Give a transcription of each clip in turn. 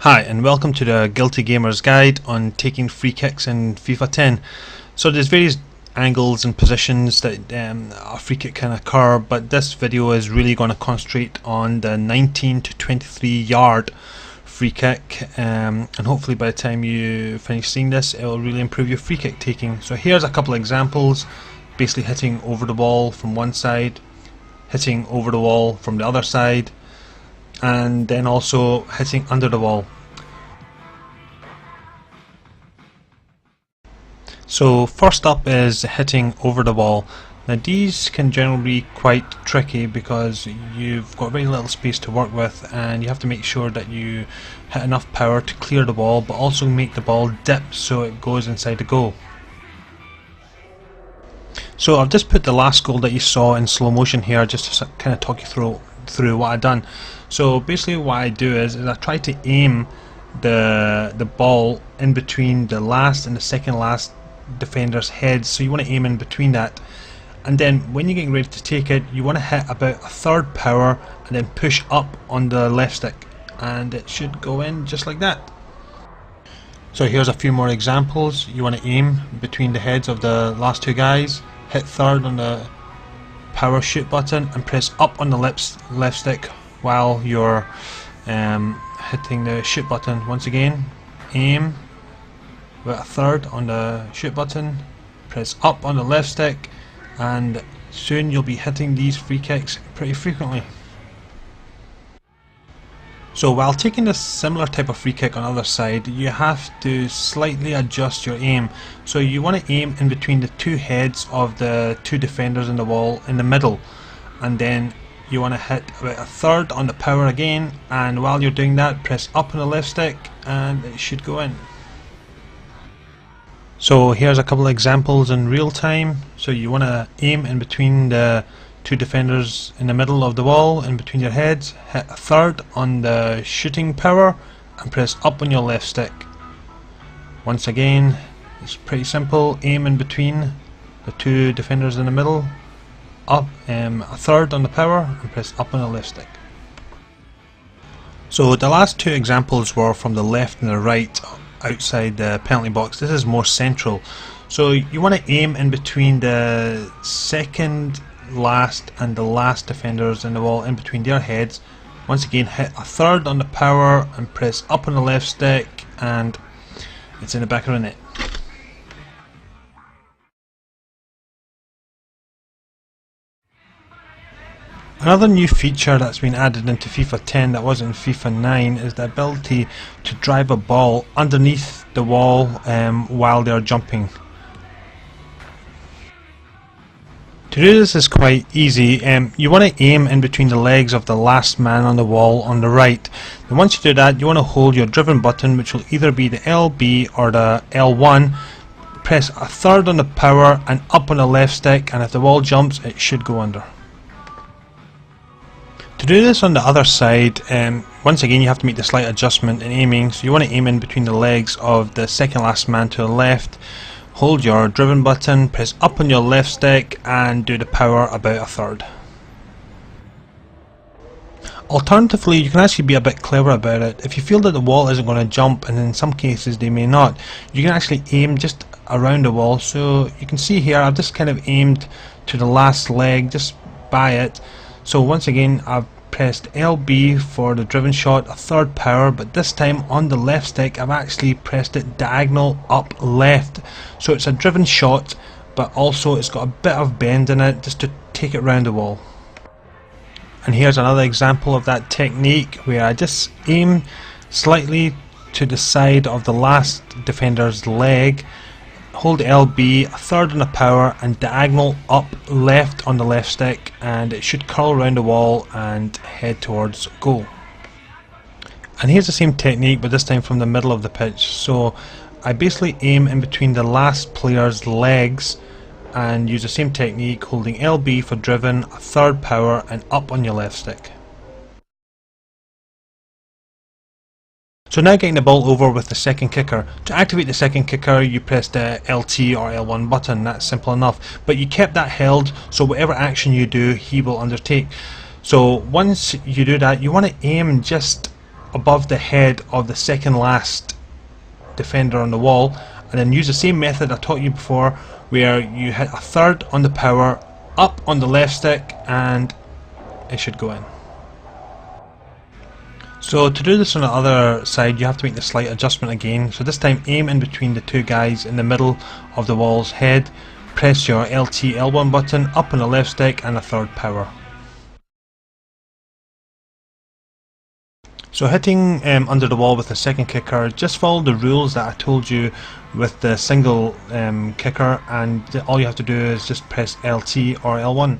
Hi and welcome to the Guilty Gamer's Guide on taking free kicks in FIFA 10. So there's various angles and positions that a free kick can occur, but this video is really going to concentrate on the 19 to 23 yard free kick, and hopefully by the time you finish seeing this it will really improve your free kick taking. So here's a couple of examples, basically hitting over the wall from one side, hitting over the wall from the other side, and then also hitting under the wall. So first up is hitting over the wall. Now these can generally be quite tricky because you've got very little space to work with, and you have to make sure that you hit enough power to clear the ball but also make the ball dip so it goes inside the goal. So I've just put the last goal that you saw in slow motion here just to kind of talk you through what I've done. So basically what I do is I try to aim the ball in between the last and the second last defender's heads. So you want to aim in between that, and then when you're getting ready to take it you want to hit about a third power and then push up on the left stick, and it should go in just like that. So here's a few more examples. You want to aim between the heads of the last two guys, hit third on the power shoot button and press up on the left stick while you're hitting the shoot button. Once again, aim with a third on the shoot button, press up on the left stick, and soon you'll be hitting these free kicks pretty frequently. So while taking a similar type of free kick on the other side, you have to slightly adjust your aim. So you want to aim in between the two heads of the two defenders in the wall in the middle, and then you want to hit about a third on the power again, and while you're doing that press up on the left stick and it should go in. So here's a couple of examples in real time. So you want to aim in between the two defenders in the middle of the wall, in between their heads, hit a third on the shooting power and press up on your left stick. Once again, it's pretty simple. Aim in between the two defenders in the middle, up a third on the power and press up on the left stick. So the last two examples were from the left and the right outside the penalty box. This is more central. So you want to aim in between the second last and the last defenders in the wall, in between their heads. Once again, hit a third on the power and press up on the left stick, and it's in the back of the net. Another new feature that's been added into FIFA 10 that wasn't in FIFA 9 is the ability to drive a ball underneath the wall while they're jumping. To do this is quite easy. You want to aim in between the legs of the last man on the wall on the right. And once you do that, you want to hold your driven button, which will either be the LB or the L1. Press a third on the power and up on the left stick, and if the ball jumps it should go under. To do this on the other side, once again you have to make the slight adjustment in aiming. So you want to aim in between the legs of the second last man to the left, hold your driven button, press up on your left stick and do the power about a third. Alternatively, you can actually be a bit clever about it. If you feel that the wall isn't going to jump, and in some cases they may not, you can actually aim just around the wall. So you can see here I've just kind of aimed to the last leg, just by it. So once again I've pressed LB for the driven shot, a third power, but this time on the left stick I've actually pressed it diagonal up left. So it's a driven shot, but also it's got a bit of bend in it just to take it round the wall. And here's another example of that technique where I just aim slightly to the side of the last defender's leg, hold LB, a third on the power and diagonal up left on the left stick, and it should curl around the wall and head towards goal. And here's the same technique, but this time from the middle of the pitch. So I basically aim in between the last player's legs and use the same technique, holding LB for driven, a third power and up on your left stick. So now getting the ball over with the second kicker. To activate the second kicker you press the LT or L1 button, that's simple enough. But you kept that held, so whatever action you do he will undertake. So once you do that you want to aim just above the head of the second last defender on the wall, and then use the same method I taught you before, where you hit a third on the power, up on the left stick, and it should go in. So to do this on the other side, you have to make the slight adjustment again. So this time aim in between the two guys in the middle of the wall's head, press your LT L1 button up on the left stick and a third power. So hitting under the wall with the second kicker, just follow the rules that I told you with the single kicker, and all you have to do is just press LT or L1.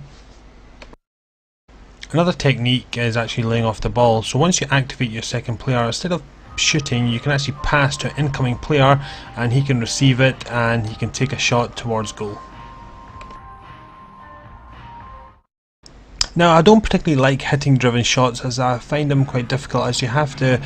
Another technique is actually laying off the ball. So once you activate your second player, instead of shooting, you can actually pass to an incoming player and he can receive it and he can take a shot towards goal. Now, I don't particularly like hitting driven shots, as I find them quite difficult, as you have to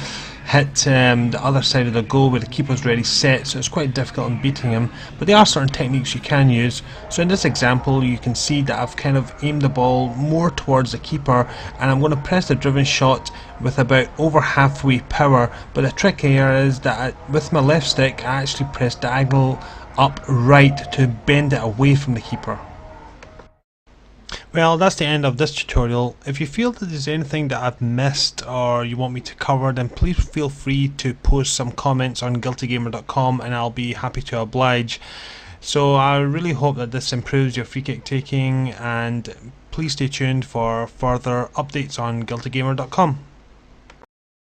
hit the other side of the goal where the keeper's ready set, so it's quite difficult in beating him. But there are certain techniques you can use. So in this example you can see that I've kind of aimed the ball more towards the keeper, and I'm going to press the driven shot with about over halfway power. But the trick here is that with my left stick I actually press diagonal up right to bend it away from the keeper. Well, that's the end of this tutorial. If you feel that there's anything that I've missed or you want me to cover, then please feel free to post some comments on guiltygamer.com and I'll be happy to oblige. So I really hope that this improves your free kick taking, and please stay tuned for further updates on guiltygamer.com.